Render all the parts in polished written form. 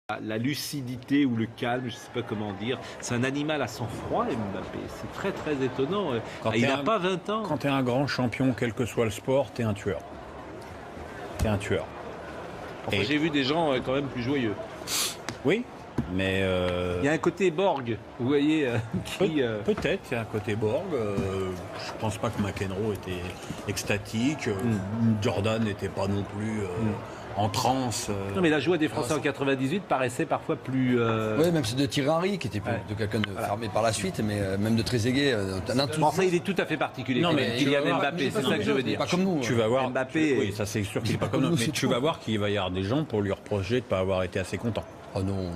La lucidité ou le calme, je ne sais pas comment dire. C'est un animal à sang-froid, Mbappé. C'est très très étonnant. Il n'a pas 20 ans. Quand tu es un grand champion, quel que soit le sport, tu es un tueur. Tu es un tueur. Enfin, j'ai vu des gens quand même plus joyeux. Oui, mais... Il y a un côté Borg, vous voyez, qui... Peut-être, il y a un côté Borg. Je pense pas que McEnroe était extatique. Jordan n'était pas non plus... en transe. Non, mais la joie des Français en 98 paraissait parfois plus... Oui, même c'est de Thierry Henry, qui était de quelqu'un de fermé par la suite, mais même de Trezeguet. Ça, il est tout à fait particulier. Non, mais Kylian Mbappé, c'est ça que je veux dire. Pas comme nous. Tu vas voir. Mbappé... Oui, ça c'est sûr qu'il n'est pas comme nous. Mais tu vas voir qu'il va y avoir des gens pour lui reprocher de ne pas avoir été assez content. Oh non.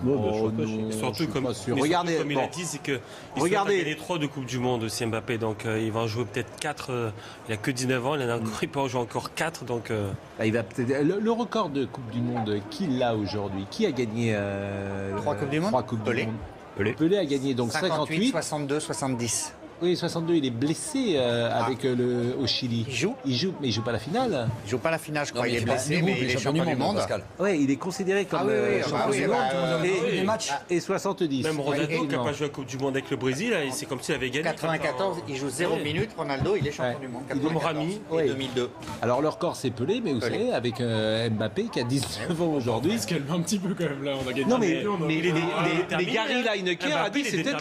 Surtout comme regardez, il a dit, c'est qu'il souhaite gagner 3 de Coupe du Monde aussi Mbappé, donc il va en jouer peut-être 4. Il a que 19 ans, il peut en jouer encore 4, donc. Il va peut-être. Le record de Coupe du Monde, qui l'a aujourd'hui? Qui a gagné 3 Coupes du Monde? 3 Coupes du Monde. Pelé a gagné donc 58, 62, 70. Oui, 62, il est blessé avec au Chili. Il joue, mais il joue pas la finale. Il joue pas la finale, je crois. Non, il est blessé, mais il est champion du monde. Pascal. Ouais, il est considéré comme champion du monde. Des matchs. Et 70. Même Ronaldo, qui n'a pas joué la Coupe du Monde avec le Brésil, c'est comme s'il avait gagné. 94, il joue 0 minutes. Ronaldo, il est champion du monde. Comme Rami. Et 2002. Alors le record c'est Pelé, mais vous savez, avec Mbappé qui a 19 ans aujourd'hui. Il se calme un petit peu quand même là, on a gagné. Non mais Gary Lineker a dit que c'était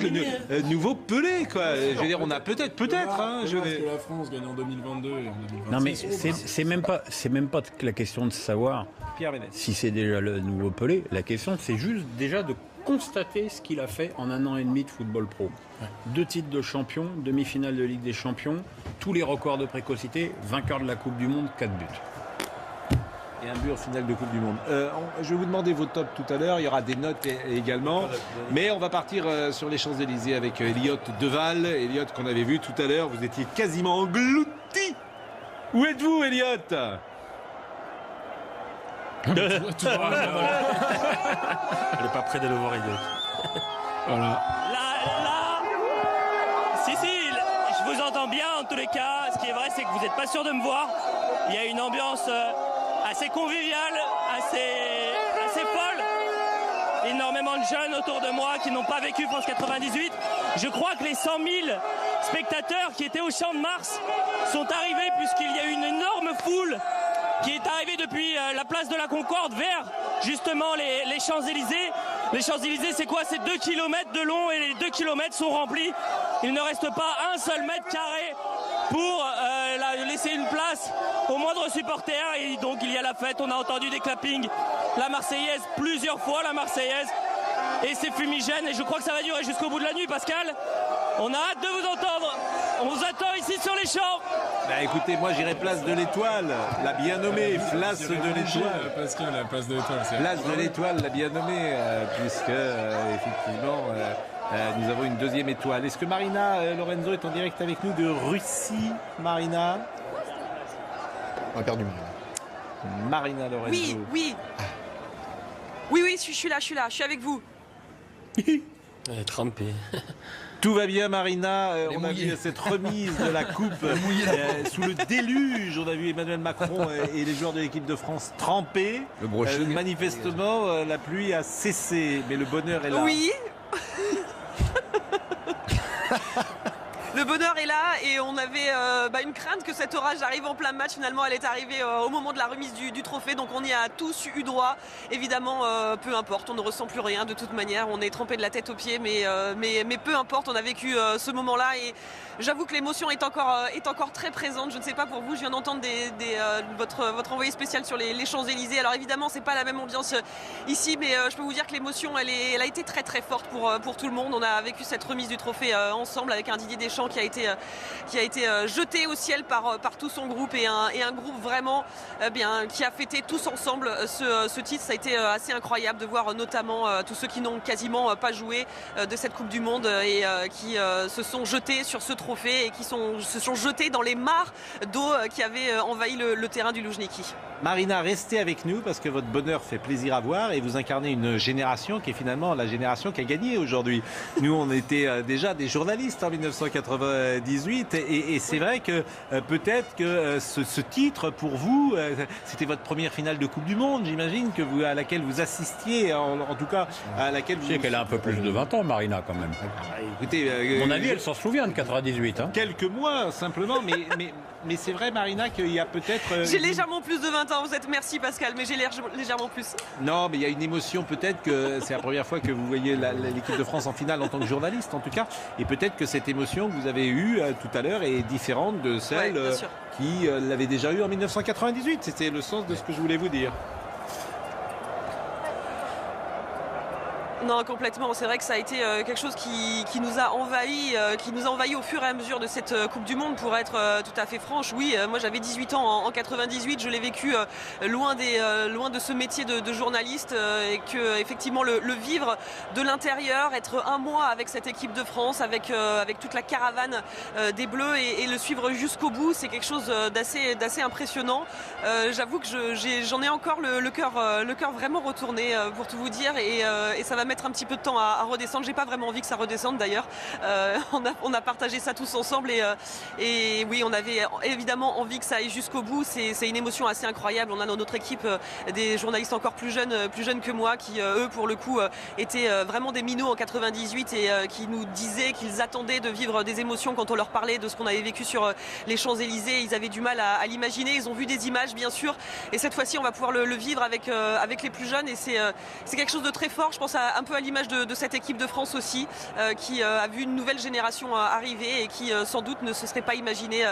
le nouveau Pelé quoi. Je veux dire, on a peut-être hein, Parce que la France gagne en 2022 et en 2026. Non mais c'est même pas la question de savoir si c'est déjà le nouveau Pelé. La question c'est juste déjà de constater ce qu'il a fait en 1 an et demi de football pro. Ouais. 2 titres de champion, demi-finale de Ligue des Champions, tous les records de précocité, vainqueur de la Coupe du Monde, 4 buts. Et un but en finale de Coupe du Monde. Je vais vous demander vos tops tout à l'heure. Il y aura des notes également. Mais on va partir sur les Champs-Élysées avec Elliot Deval. Elliot qu'on avait vu tout à l'heure. Vous étiez quasiment englouti. Où êtes-vous, Elliot? Elle n'est pas près de le voir, Elliot. Voilà. Là, si, je vous entends bien en tous les cas. Ce qui est vrai, c'est que vous n'êtes pas sûr de me voir. Il y a une ambiance assez conviviale, assez folle. Énormément de jeunes autour de moi qui n'ont pas vécu France 98. Je crois que les 100 000 spectateurs qui étaient au Champ de Mars sont arrivés puisqu'il y a eu une énorme foule qui est arrivée depuis la place de la Concorde vers justement les Champs-Élysées. Les Champs-Élysées, c'est quoi? C'est 2 km de long et les 2 km sont remplis. Il ne reste pas un seul mètre carré pour laisser une place aux moindres supporters. Et donc il y a la fête, on a entendu des clappings, la Marseillaise, plusieurs fois la Marseillaise. Et c'est fumigène et je crois que ça va durer jusqu'au bout de la nuit, Pascal. On a hâte de vous entendre. On vous attend ici sur les champs. Bah écoutez, moi j'irai place de l'Étoile, la bien nommée, place de l'Étoile. Pascal, la place de l'Étoile. Place de l'Étoile, la bien nommée, puisque effectivement nous avons une 2e étoile. Est-ce que Marina Lorenzo est en direct avec nous de Russie, Marina? On a perdu Marina. Marina Lorenzo. Oui, je suis là, je suis avec vous. Elle est trempée. Tout va bien, Marina. On a vu cette remise de la coupe sous le déluge. On a vu Emmanuel Macron et les joueurs de l'équipe de France trempés. Manifestement, la pluie a cessé, mais le bonheur est là. Oui. Le bonheur est là et on avait une crainte que cet orage arrive en plein match. Finalement, elle est arrivée au moment de la remise du trophée. Donc on y a tous eu droit. Évidemment, peu importe, on ne ressent plus rien de toute manière. On est trempé de la tête aux pieds, mais peu importe, on a vécu ce moment-là. Et j'avoue que l'émotion est encore très présente. Je ne sais pas pour vous, je viens d'entendre votre envoyé spécial sur les Champs-Élysées. Alors évidemment, c'est pas la même ambiance ici, mais je peux vous dire que l'émotion, elle a été très très forte pour tout le monde. On a vécu cette remise du trophée ensemble avec un Didier Deschamps qui a été jeté au ciel par tout son groupe et un groupe vraiment qui a fêté tous ensemble ce titre. Ça a été assez incroyable de voir notamment tous ceux qui n'ont quasiment pas joué de cette Coupe du Monde et qui se sont jetés sur ce trophée et qui se sont jetés dans les mares d'eau qui avaient envahi le terrain du Loujniki. Marina, restez avec nous parce que votre bonheur fait plaisir à voir et vous incarnez une génération qui est finalement la génération qui a gagné aujourd'hui. Nous, on était déjà des journalistes en 1998 et c'est vrai que peut-être que ce titre, pour vous, c'était votre première finale de Coupe du Monde, j'imagine, à laquelle vous assistiez, en tout cas à laquelle vous... Je sais qu'elle a un peu plus de 20 ans, Marina, quand même. Écoutez, à mon avis, elle s'en souvient de 98. Hein. Quelques mois, simplement, mais c'est vrai, Marina, qu'il y a peut-être... J'ai légèrement plus de 20 ans, merci Pascal, mais j'ai légèrement plus. Non, mais il y a une émotion, peut-être que c'est la première fois que vous voyez l'équipe de France en finale en tant que journaliste, en tout cas, et peut-être que cette émotion que vous avez eue tout à l'heure est différente de celle qui l'avait déjà eue en 1998. C'était le sens de ce que je voulais vous dire. Non, complètement. C'est vrai que ça a été quelque chose qui nous a envahi au fur et à mesure de cette Coupe du Monde, pour être tout à fait franche. Oui, moi j'avais 18 ans en 98, je l'ai vécu loin de ce métier de journaliste, et que effectivement le vivre de l'intérieur, être un mois avec cette équipe de France, avec toute la caravane des Bleus et le suivre jusqu'au bout, c'est quelque chose d'assez impressionnant. J'avoue que j'en ai encore le cœur vraiment retourné, pour tout vous dire, et ça va mettre un petit peu de temps à redescendre. J'ai pas vraiment envie que ça redescende d'ailleurs. On a partagé ça tous ensemble et oui, on avait évidemment envie que ça aille jusqu'au bout. C'est une émotion assez incroyable. On a dans notre équipe des journalistes encore plus jeunes que moi qui eux pour le coup étaient vraiment des minots en 98 et qui nous disaient qu'ils attendaient de vivre des émotions quand on leur parlait de ce qu'on avait vécu sur les Champs-Élysées. Ils avaient du mal à l'imaginer. Ils ont vu des images bien sûr et cette fois-ci on va pouvoir le vivre avec les plus jeunes et c'est quelque chose de très fort. Je pense un peu à l'image de cette équipe de France aussi qui a vu une nouvelle génération arriver et qui sans doute ne se serait pas imaginé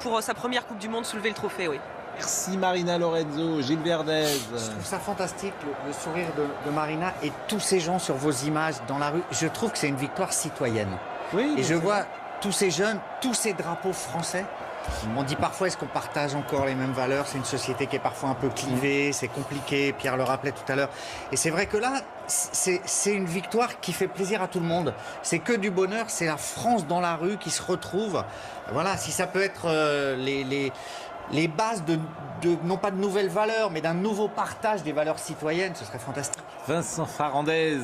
pour sa première Coupe du Monde soulever le trophée. Oui. Merci Marina Lorenzo, Gilles Verdez. Je trouve ça fantastique, le sourire de Marina et tous ces gens sur vos images dans la rue. Je trouve que c'est une victoire citoyenne. Oui, et je vois tous ces jeunes, tous ces drapeaux français. On dit parfois, est-ce qu'on partage encore les mêmes valeurs? C'est une société qui est parfois un peu clivée, c'est compliqué, Pierre le rappelait tout à l'heure. Et c'est vrai que là, c'est une victoire qui fait plaisir à tout le monde. C'est que du bonheur, c'est la France dans la rue qui se retrouve. Voilà, si ça peut être les bases non pas de nouvelles valeurs, mais d'un nouveau partage des valeurs citoyennes, ce serait fantastique. Vincent Farandez,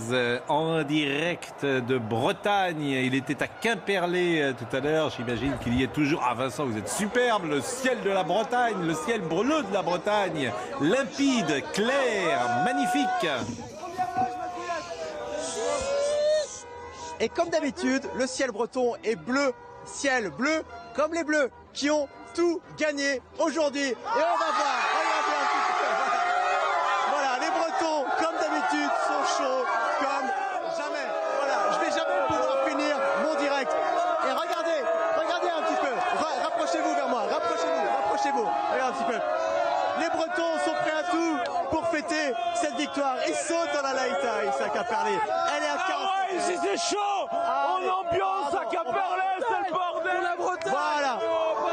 en direct de Bretagne. Il était à Quimperlé tout à l'heure. J'imagine qu'il y est toujours. Ah Vincent, vous êtes superbe. Le ciel de la Bretagne, le ciel bleu de la Bretagne. Limpide, clair, magnifique. Et comme d'habitude, le ciel breton est bleu. Ciel bleu comme les Bleus qui ont tout gagné aujourd'hui. Et on va voir, regardez un petit peu. Voilà, les Bretons, comme d'habitude, sont chauds comme jamais. Voilà, je vais jamais pouvoir finir mon direct. Et regardez un petit peu. Rapprochez-vous vers moi, rapprochez-vous. Regardez un petit peu. Les Bretons sont prêts à tout pour fêter cette victoire. Ils sautent dans la Laïta, ici à Quimperlé. Elle est à 40. Ah ouais, ici c'est chaud. On ambiance à Quimperlé, c'est le bordel. La Bretagne. Voilà.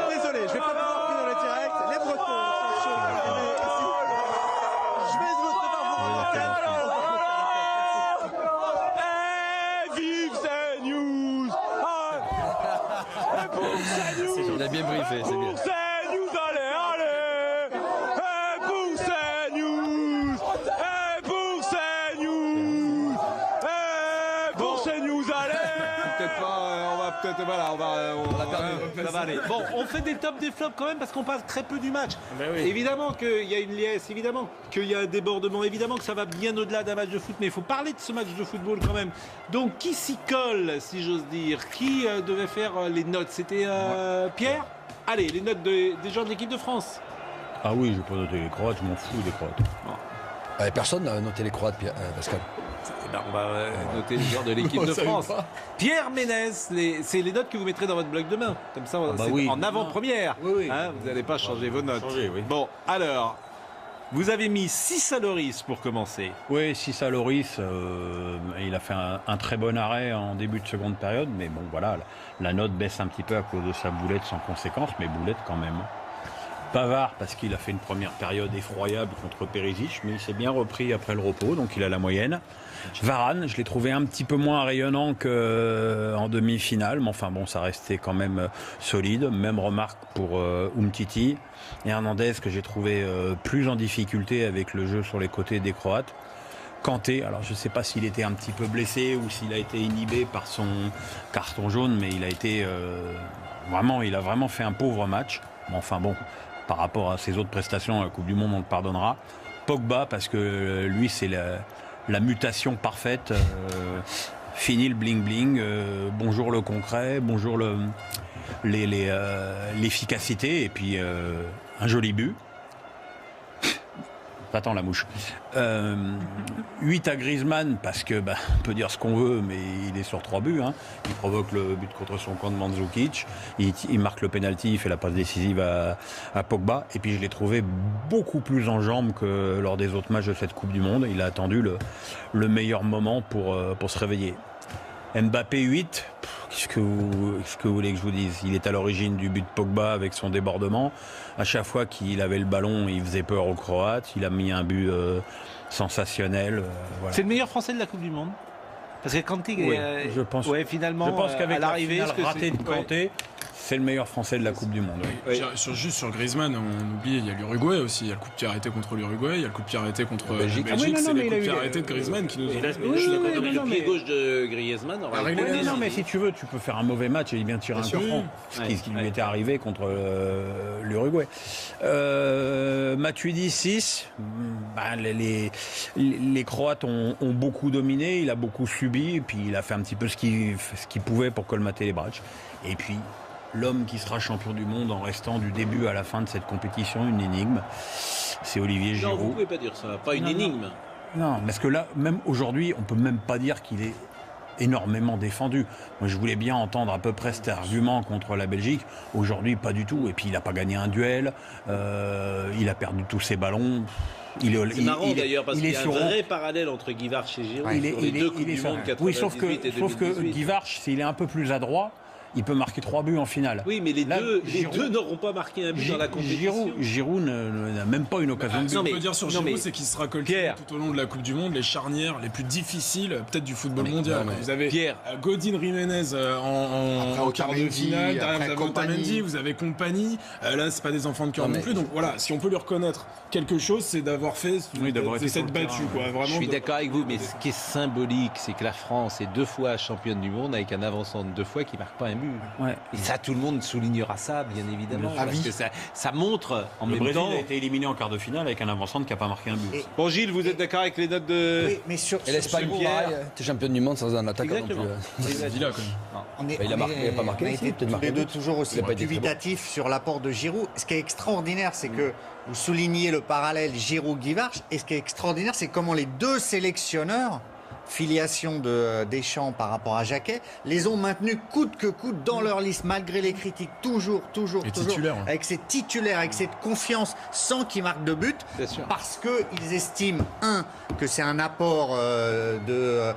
Désolé, je vais pas pouvoir finir le direct. Les Bretons sont chauds. Ici. Je vais vous vive CNews. Pour CNews. Il a bien briefé, c'est bien. Pour CNews, allez. Pour CNews. Pour CNews. Pour CNews, allez. Peut-être pas, on va peut-être. Voilà, ça va aller. Bon, on fait des tops, des flops quand même parce qu'on parle très peu du match. Ben oui. Évidemment qu'il y a une liesse, évidemment qu'il y a un débordement, évidemment que ça va bien au-delà d'un match de foot, mais il faut parler de ce match de football quand même. Donc, qui s'y colle, si j'ose dire? Qui devait faire les notes? C'était Pierre? Allez, les notes des gens de l'équipe de France. Ah oui, je vais pas noter les Croates, je m'en fous des Croates. Ouais, personne n'a noté les Croates, Pascal. Eh ben, on va noter les joueurs de l'équipe de France. Pierre Ménès, c'est les notes que vous mettrez dans votre bloc demain. Comme ça, oui. En avant-première. Oui. Hein, vous n'allez pas changer vos notes. Oui. Bon, alors, vous avez mis 6 à Loris pour commencer. Oui, 6 à Loris. Il a fait un très bon arrêt en début de seconde période. Mais bon, voilà, la note baisse un petit peu à cause de sa boulette sans conséquence. Mais boulette quand même. Pavard, parce qu'il a fait une première période effroyable contre Perisic, mais il s'est bien repris après le repos, donc il a la moyenne. Varane, je l'ai trouvé un petit peu moins rayonnant qu'en demi-finale, mais enfin bon, ça restait quand même solide. Même remarque pour Umtiti. Et Hernandez, que j'ai trouvé plus en difficulté avec le jeu sur les côtés des Croates. Kanté, alors je ne sais pas s'il était un petit peu blessé ou s'il a été inhibé par son carton jaune, mais il a vraiment fait un pauvre match. Mais enfin bon, par rapport à ses autres prestations à la Coupe du Monde, on le pardonnera. Pogba, parce que lui, c'est la mutation parfaite. Fini le bling-bling, bonjour le concret, bonjour l'efficacité, et puis un joli but. Attends la mouche. 8 à Griezmann, parce que on peut dire ce qu'on veut, mais il est sur 3 buts. Hein. Il provoque le but contre son camp de Mandzukic. Il marque le penalty, il fait la passe décisive à Pogba. Et puis je l'ai trouvé beaucoup plus en jambes que lors des autres matchs de cette Coupe du Monde. Il a attendu le meilleur moment pour se réveiller. Mbappé 8, qu'est-ce que vous voulez que je vous dise? Il est à l'origine du but de Pogba avec son débordement. À chaque fois qu'il avait le ballon, il faisait peur aux Croates. Il a mis un but sensationnel. Voilà. C'est le meilleur Français de la Coupe du Monde. Parce que Kanté, je pense qu'avec l'arrivée ratée de Kanté, c'est le meilleur Français de la Coupe du Monde. Oui. Juste sur Griezmann, on oublie, il y a l'Uruguay aussi. Il y a le coup de pied arrêté contre l'Uruguay, il y a le coup de pied arrêté contre la Belgique. C'est les coups de pied arrêtés de Griezmann qui nous ont... Le pied gauche de Griezmann aurait été... Non, mais si tu veux, tu peux faire un mauvais match et bien tirer un coup franc. Ce qui lui était arrivé contre l'Uruguay. Matuidi 6. Les Croates ont beaucoup dominé, il a beaucoup subi, et puis il a fait un petit peu ce qu'il pouvait pour colmater les brèches. Et puis, l'homme qui sera champion du monde en restant du début à la fin de cette compétition, une énigme, c'est Olivier Giroud. Non, vous ne pouvez pas dire ça, pas une énigme. Non, parce que là, même aujourd'hui, on ne peut même pas dire qu'il est énormément défendu. Moi, je voulais bien entendre à peu près cet argument contre la Belgique. Aujourd'hui, pas du tout. Et puis, il n'a pas gagné un duel. Il a perdu tous ses ballons. C'est marrant d'ailleurs parce qu'il y a un vrai parallèle entre Guy Varche et Giroud sur les deux Coupes du Monde 98 et 2018. Sauf que Guy Varche, s'il est un peu plus adroit, il peut marquer 3 buts en finale. Oui, mais les deux n'auront pas marqué un but dans la compétition. Giroud n'a même pas une occasion de but. Ce qu'on peut dire sur Giroud, c'est qu'il sera collecté tout au long de la Coupe du Monde les charnières les plus difficiles, peut-être du football mondial. Vous avez Godin Jiménez en quart de finale, derrière vous avez Otamendi, vous avez Kompany. Là, c'est pas des enfants de cœur non plus. Donc voilà, si on peut lui reconnaître quelque chose, c'est d'avoir fait cette battue. Je suis d'accord avec vous, mais ce qui est symbolique, c'est que la France est 2 fois championne du monde avec un avançant de 2 fois qui marque pas un but. Ouais. Et ça, tout le monde soulignera ça, bien évidemment. Parce que ça montre en même temps. Le Brésil a été éliminé en quart de finale avec un avançant qui n'a pas marqué un but. Bon, Gilles, vous êtes d'accord avec les notes de. Oui, mais et l'Espagne, pareil, t'es championne du monde sans un attaquant non plus. Il a pas marqué. On a été tous les deux toujours aussi dubitatifs sur l'apport de Giroud. Ce qui est extraordinaire, c'est que vous soulignez le parallèle Giroud-Guy Varche. Et ce qui est extraordinaire, c'est comment les deux sélectionneurs, filiation de Deschamps par rapport à Jacquet, les ont maintenus coûte que coûte dans leur liste, malgré les critiques, toujours, avec ces titulaires, avec cette confiance, sans qu'ils marquent de but, parce qu'ils estiment, que c'est un apport de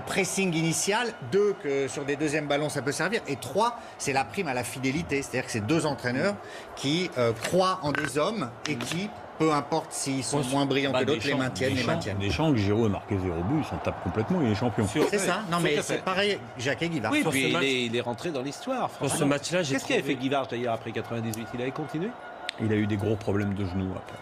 pressing initial, 2, que sur des deuxièmes ballons ça peut servir, et 3, c'est la prime à la fidélité, c'est-à-dire que c'est 2 entraîneurs qui croient en des hommes et qui, peu importe s'ils sont moins brillants que d'autres, les maintiennent. Deschamps, Giroud a marqué 0 but, il s'en tape complètement, il est champion. C'est ça, non mais c'est pareil, Jacquet Guy Varche. Oui, puis il est rentré dans l'histoire. Sur ce match-là, qu'est-ce qu'avait fait Guy Varche d'ailleurs après 98? Il avait continué? Il a eu des gros problèmes de genoux après.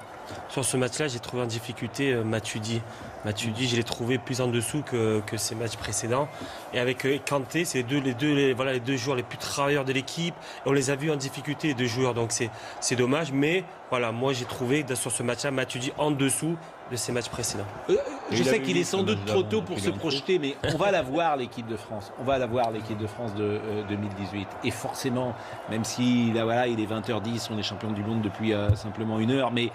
Sur ce match-là, j'ai trouvé en difficulté Matuidi. Matuidi, je l'ai trouvé plus en dessous que ses matchs précédents. Et avec Kanté, c'est les deux joueurs les plus travailleurs de l'équipe. Et on les a vus en difficulté, les deux joueurs. Donc c'est dommage. Mais voilà, moi j'ai trouvé sur ce match-là Matuidi en dessous de ses matchs précédents. Je sais qu'il est sans doute trop tôt pour se projeter, mais on va la voir, l'équipe de France. On va la voir, l'équipe de France de 2018. Et forcément, même si là, voilà, il est 20h10, on est champion du monde depuis simplement 1 heure, mais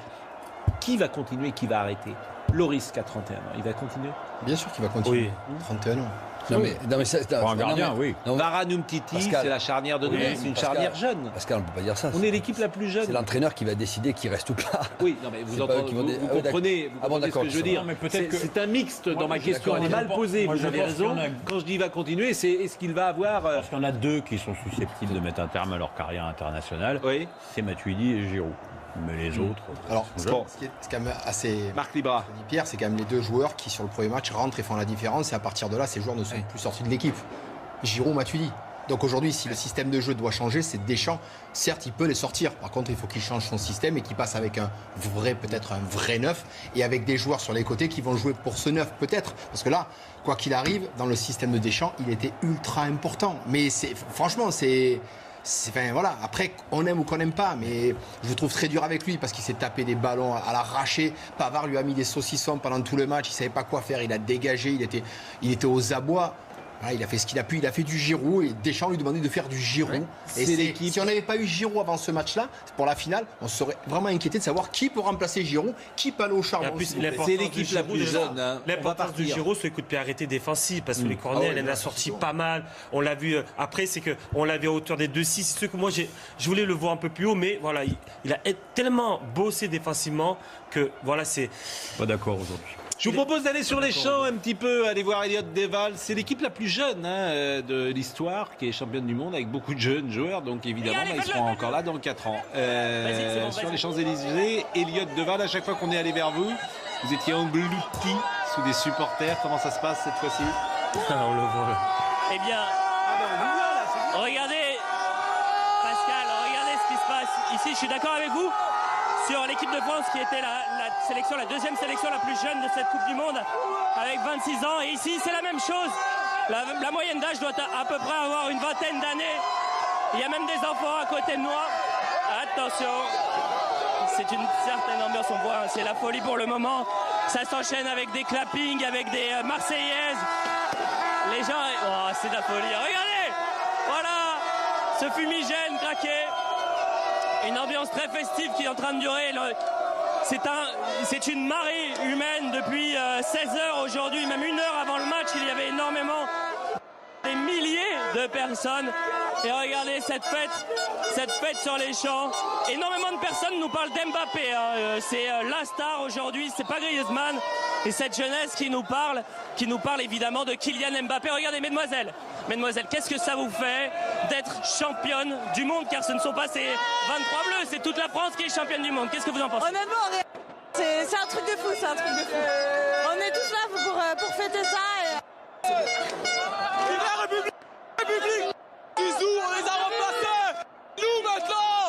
Qui va continuer, qui va arrêter? Loris, qui a 31 ans, il va continuer? Bien sûr qu'il va continuer. Oui. 31 ans. Non mais Pour un gardien, oui. Varane Umtiti, c'est la charnière de demain, c'est une charnière jeune. Pascal, on ne peut pas dire ça. On est l'équipe la plus jeune. C'est l'entraîneur qui va décider qui reste ou pas. Oui, non mais vous comprenez ce que je veux dire. C'est un mixte dans ma question, elle est mal posée, vous avez raison. Quand je dis il va continuer, c'est est-ce qu'il va avoir... Parce qu'il y en a deux qui sont susceptibles de mettre un terme à leur carrière internationale. Oui. C'est Matuidi et Giroud. Mais les autres... Alors, ce qui est quand même assez... Marc Libra. Pierre, c'est quand même les deux joueurs qui, sur le premier match, rentrent et font la différence. Et à partir de là, ces joueurs ne sont plus sortis de l'équipe. Giroud, Matuidi. Donc aujourd'hui, si le système de jeu doit changer, c'est Deschamps. Certes, il peut les sortir. Par contre, il faut qu'il change son système et qu'il passe avec peut-être un vrai neuf et avec des joueurs sur les côtés qui vont jouer pour ce neuf, peut-être. Parce que là, quoi qu'il arrive, dans le système de Deschamps, il était ultra important. Mais franchement, enfin, voilà. Après, on aime ou qu'on n'aime pas, mais je le trouve très dur avec lui parce qu'il s'est tapé des ballons à l'arraché. Pavard lui a mis des saucissons pendant tout le match. Il savait pas quoi faire. Il a dégagé. Il était aux abois. Voilà, il a fait ce qu'il a pu, il a fait du Giroud et Deschamps lui demandait de faire du Giroud. Ouais, et si on n'avait pas eu Giroud avant ce match-là, pour la finale, on serait vraiment inquiété de savoir qui peut remplacer Giroud, qui peut aller au charbon. C'est l'équipe la plus jeune. Hein. L'importance de Giroud, c'est le coup de pied arrêté défensif, parce que les corners, elle en a sorti pas mal. On l'a vu après, c'est qu'on l'avait à hauteur des 2-6. C'est ce que moi, je voulais le voir un peu plus haut, mais voilà, il a tellement bossé défensivement que voilà, c'est. Pas d'accord aujourd'hui. Je vous propose d'aller sur les champs un petit peu, aller voir Elliott Deval. C'est l'équipe la plus jeune de l'histoire qui est championne du monde avec beaucoup de jeunes joueurs. Donc évidemment, ils seront encore là dans 4 ans. Sur les Champs-Élysées, Elliott Deval, à chaque fois qu'on est allé vers vous, vous étiez engloutis sous des supporters. Comment ça se passe cette fois-ci? On le voit. Eh bien, regardez, Pascal, regardez ce qui se passe ici. Je suis d'accord avec vous sur l'équipe de France qui était la deuxième sélection la plus jeune de cette Coupe du Monde avec 26 ans. Et ici, c'est la même chose. La moyenne d'âge doit à peu près avoir une vingtaine d'années. Il y a même des enfants à côté de moi. Attention, c'est une certaine ambiance, on voit, c'est la folie pour le moment. Ça s'enchaîne avec des clappings, avec des Marseillaises. Les gens, c'est de la folie. Regardez, voilà, ce fumigène craqué. Une ambiance très festive qui est en train de durer. C'est une marée humaine depuis 16 heures aujourd'hui, même 1 heure avant le match. Il y avait énormément, des milliers de personnes. Et regardez cette fête sur les champs. Énormément de personnes nous parlent d'Mbappé. Hein. C'est la star aujourd'hui, c'est pas Griezmann. Et cette jeunesse qui nous parle évidemment de Kylian Mbappé. Regardez, mesdemoiselles, qu'est-ce que ça vous fait d'être championne du monde? Car ce ne sont pas ces 23 bleus, c'est toute la France qui est championne du monde. Qu'est-ce que vous en pensez? Honnêtement, c'est un truc de fou, On est tous là pour fêter ça. Vive la République! Bisous, on les a remplacés! Nous maintenant!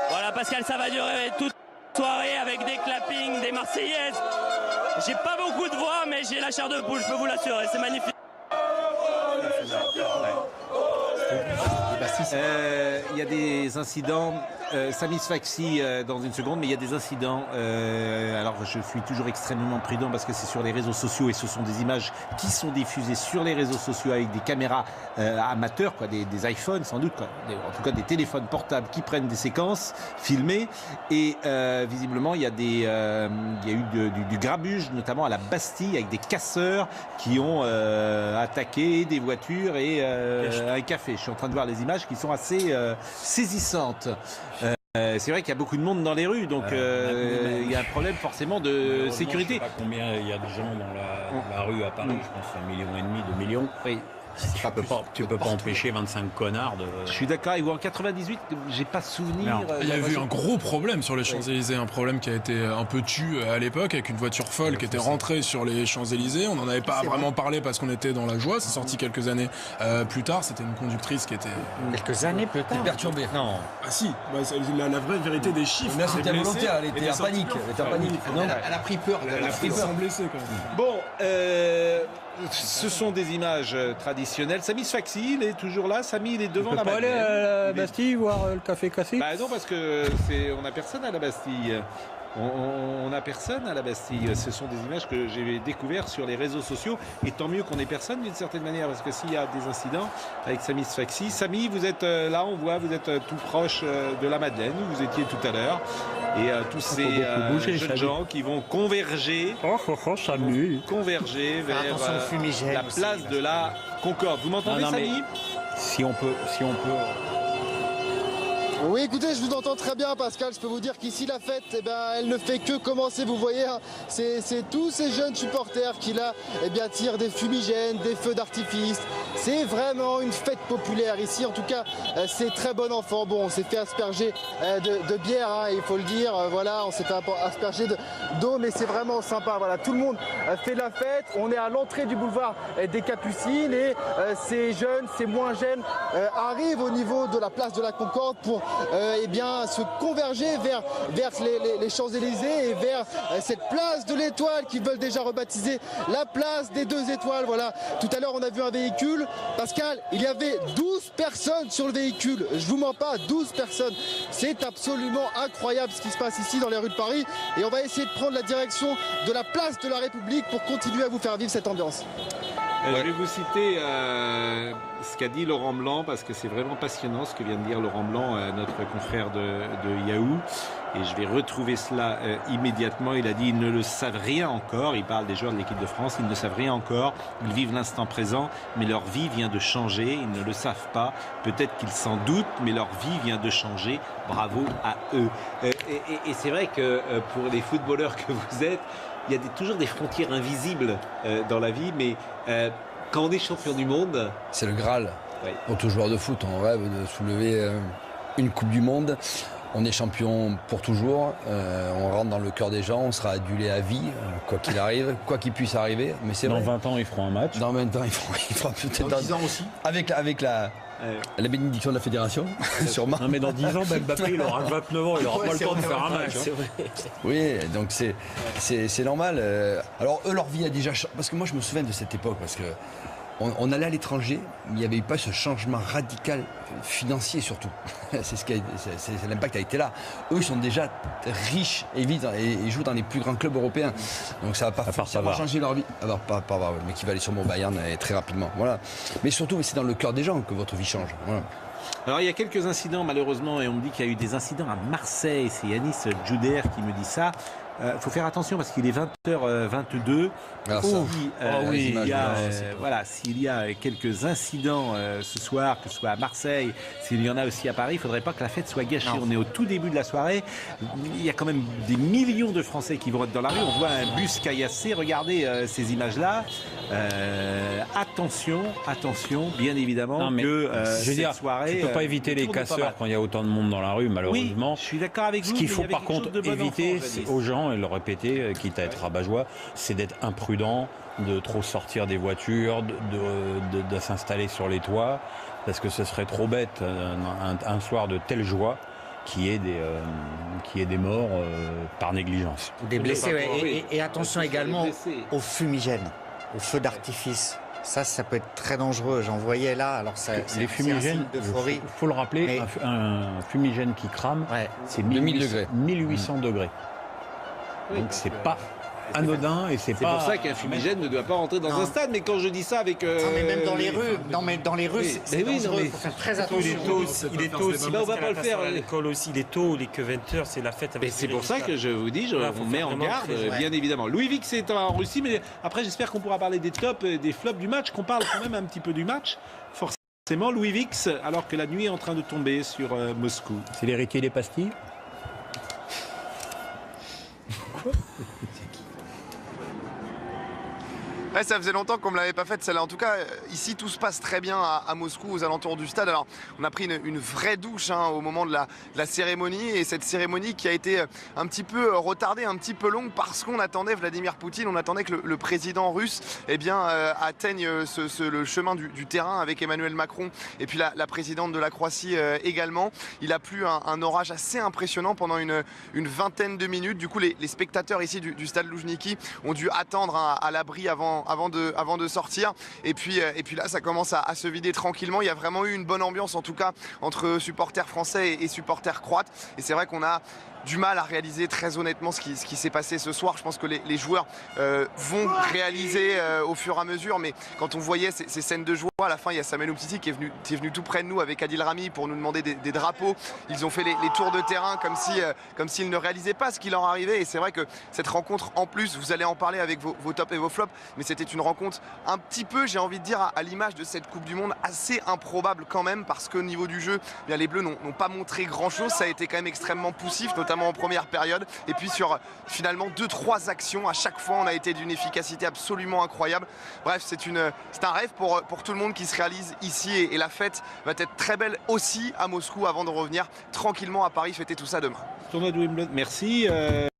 Voilà, Pascal, ça va durer toute la soirée avec des clappings, des Marseillaises. J'ai pas beaucoup de voix, mais j'ai la chair de poule, je peux vous l'assurer, c'est magnifique. Il y a des incidents. Samy Sfaxi dans une seconde, mais il y a des incidents. Alors je suis toujours extrêmement prudent parce que c'est sur les réseaux sociaux et ce sont des images qui sont diffusées sur les réseaux sociaux avec des caméras amateurs, quoi, des iPhones sans doute, quoi, en tout cas des téléphones portables qui prennent des séquences filmées. Et visiblement il y a eu du grabuge, notamment à la Bastille, avec des casseurs qui ont attaqué des voitures et un café. Je suis en train de voir les images qui sont assez saisissantes. C'est vrai qu'il y a beaucoup de monde dans les rues, donc il y a un problème forcément de sécurité. Je ne sais pas combien il y a de gens dans la rue à Paris, je pense 1,5 million, 2 millions. Oui. Tu peux pas empêcher 25 connards de... Je suis d'accord avec vous. En 98, j'ai pas souvenir... Il y a eu un gros problème sur les Champs-Élysées, un problème qui a été un peu tué à l'époque, avec une voiture folle qui était rentrée sur les Champs-Élysées. On n'en avait pas vraiment parlé parce qu'on était dans la joie. C'est sorti quelques années plus tard. C'était une conductrice qui était... Quelques années plus tard. Perturbée. Non. Ah si, la vraie vérité des chiffres. Là, c'était volontaire, elle était en panique. Elle a pris peur. Elle a pris peur. Blessée, quand même. Bon, ce sont des images traditionnelles. Samy Sfaxi, il est toujours là. Samy, il est devant la Madeleine. Aller à la Bastille voir le café cassé? Bah non, parce que on n'a personne à la Bastille. On n'a personne à la Bastille. Ce sont des images que j'ai découvertes sur les réseaux sociaux. Et tant mieux qu'on ait personne d'une certaine manière, parce que s'il y a des incidents avec Samy Sfaxi. Samy, vous êtes là, on voit, vous êtes tout proche de la Madeleine, où vous étiez tout à l'heure. Et tous ces jeunes gens qui vont converger, converger vers la place de la Concorde. Vous m'entendez, Samy ? Si on peut. Oui, écoutez, je vous entends très bien, Pascal. Je peux vous dire qu'ici, la fête, elle ne fait que commencer. Vous voyez, hein, c'est tous ces jeunes supporters qui, là, tirent des fumigènes, des feux d'artifice. C'est vraiment une fête populaire ici. En tout cas, c'est très bon enfant. Bon, on s'est fait asperger de bière, hein, il faut le dire. Voilà, on s'est fait asperger d'eau, mais c'est vraiment sympa. Voilà, tout le monde fait la fête. On est à l'entrée du boulevard des Capucines et ces jeunes, ces moins jeunes arrivent au niveau de la place de la Concorde pour se converger vers les Champs-Élysées et vers cette place de l'Étoile qu'ils veulent déjà rebaptiser la place des 2 étoiles. Voilà. Tout à l'heure, on a vu un véhicule. Pascal, il y avait 12 personnes sur le véhicule. Je vous mens pas, 12 personnes. C'est absolument incroyable ce qui se passe ici dans les rues de Paris. Et on va essayer de prendre la direction de la place de la République pour continuer à vous faire vivre cette ambiance. Je vais vous citer ce qu'a dit Laurent Blanc, parce que c'est vraiment passionnant ce que vient de dire Laurent Blanc, notre confrère de Yahoo. Et je vais retrouver cela immédiatement. Il a dit: ils ne le savent rien encore. Il parle des joueurs de l'équipe de France. Ils ne savent rien encore. Ils vivent l'instant présent, mais leur vie vient de changer. Ils ne le savent pas. Peut-être qu'ils s'en doutent, mais leur vie vient de changer. Bravo à eux. Et c'est vrai que pour les footballeurs que vous êtes, il y a toujours des frontières invisibles dans la vie, mais quand on est champion du monde... C'est le Graal. Oui. Pour tout joueur de foot, on rêve de soulever une Coupe du Monde. On est champion pour toujours, on rentre dans le cœur des gens, on sera adulé à vie, quoi qu'il arrive, quoi qu'il puisse arriver. Mais c'est dans vrai. 20 ans, ils feront un match. Dans 20 ans, ils feront peut-être... Dans 10 ans aussi. Avec la bénédiction de la fédération, sûrement. Non, mais dans 10 ans, Mbappé, il aura 29 ans, il n'aura pas le temps de faire un match. Oui, donc c'est normal. Alors eux, leur vie a déjà changé. Parce que moi, je me souviens de cette époque, parce que on allait à l'étranger, mais il n'y avait pas ce changement radical financier surtout. C'est l'impact a été là. Eux, ils sont déjà riches et vite et jouent dans les plus grands clubs européens. Donc ça va pas forcément changer leur vie. Alors mais qui va aller sur mon Bayern très rapidement. Voilà. Mais surtout, c'est dans le cœur des gens que votre vie change. Voilà. Alors il y a quelques incidents malheureusement, et on me dit qu'il y a eu des incidents à Marseille. C'est Yanis Djouder qui me dit ça. Faut faire attention parce qu'il est 20h22. S'il y a quelques incidents ce soir, que ce soit à Marseille, s'il y en a aussi à Paris, il ne faudrait pas que la fête soit gâchée. Non. On est au tout début de la soirée. Il y a quand même des millions de Français qui vont être dans la rue. On voit un bus caillassé. Regardez ces images-là. Attention, bien évidemment, cette soirée... Tu ne peux pas éviter les casseurs quand il y a autant de monde dans la rue, malheureusement. Oui, je suis d'accord avec vous. Ce qu'il faut par contre éviter aux gens, et le répéter, quitte à être rabat-joie, c'est d'être imprudent, de trop sortir des voitures, de s'installer sur les toits, parce que ce serait trop bête un soir de telle joie qu'il y ait des morts par négligence. Des blessés, et attention également aux fumigènes, aux feux d'artifice. Ça peut être très dangereux. J'en voyais là. Alors les fumigènes, il faut le rappeler, un fumigène qui crame, c'est 1800 degrés. Donc c'est pas anodin et c'est pour ça qu'un fumigène ne doit pas rentrer dans un stade. Mais quand je dis ça avec... mais même dans les rues, dans les rues, c'est dangereux. Il faut faire très attention. Il est tôt aussi. On va pas le faire à l'école aussi. Il est tôt, il est que 20h, c'est la fête. Mais c'est pour ça que je vous dis, on met en garde, bien évidemment. Louis Vix est en Russie, mais après j'espère qu'on pourra parler des tops et des flops du match, qu'on parle quand même un petit peu du match. Forcément, Louis Vix, alors que la nuit est en train de tomber sur Moscou. C'est l'héritier des pastilles. Quoi ? Ouais, ça faisait longtemps qu'on ne me l'avait pas faite celle-là. En tout cas, ici, tout se passe très bien à Moscou, aux alentours du stade. Alors, on a pris une vraie douche au moment de la cérémonie. Et cette cérémonie qui a été un petit peu retardée, un petit peu longue, parce qu'on attendait Vladimir Poutine, on attendait que le président russe atteigne le chemin du terrain avec Emmanuel Macron et puis la présidente de la Croatie également. Il a plu un orage assez impressionnant pendant une vingtaine de minutes. Du coup, les spectateurs ici du stade Loujniki ont dû attendre à l'abri avant de sortir. Et puis là, ça commence à se vider tranquillement. Il y a vraiment eu une bonne ambiance, en tout cas, entre supporters français et supporters croates. Et c'est vrai qu'on a du mal à réaliser très honnêtement ce qui s'est passé ce soir. Je pense que les joueurs vont réaliser au fur et à mesure, mais quand on voyait ces scènes de joie, à la fin il y a Samuel Umtiti qui est venu tout près de nous avec Adil Rami pour nous demander des drapeaux. Ils ont fait les tours de terrain comme s'ils ne réalisaient pas ce qui leur arrivait, et c'est vrai que cette rencontre, en plus, vous allez en parler avec vos tops et vos flops, mais c'était une rencontre un petit peu, j'ai envie de dire, à l'image de cette Coupe du Monde, assez improbable quand même, parce qu'au niveau du jeu, eh bien, les Bleus n'ont pas montré grand chose. Ça a été quand même extrêmement poussif, notamment en première période, et puis sur finalement 2-3 actions à chaque fois on a été d'une efficacité absolument incroyable. Bref, c'est un rêve pour tout le monde qui se réalise ici, et la fête va être très belle aussi à Moscou avant de revenir tranquillement à Paris fêter tout ça demain. Tournoi de Wimbledon, merci.